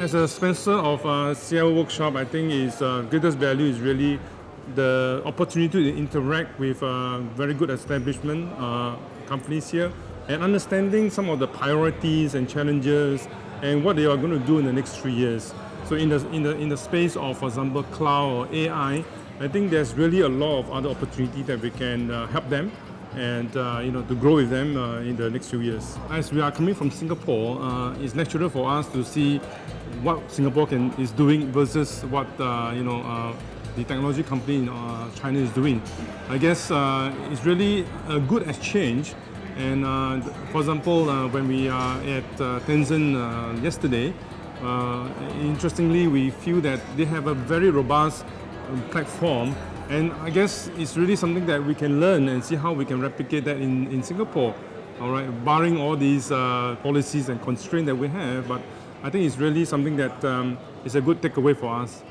As a sponsor of CIO Workshop, I think its greatest value is really the opportunity to interact with very good establishment companies here and understanding some of the priorities and challenges and what they are going to do in the next 3 years. So in the space of, for example, cloud or AI, I think there's really a lot of other opportunity that we can help them and to grow with them in the next few years. As we are coming from Singapore, it's natural for us to see what Singapore is doing versus what the technology company in China is doing. I guess it's really a good exchange. And for example, when we are at Tencent yesterday, interestingly, we feel that they have a very robust platform. And I guess it's really something that we can learn and see how we can replicate that in Singapore. All right, barring all these policies and constraints that we have, but I think it's really something that is a good takeaway for us.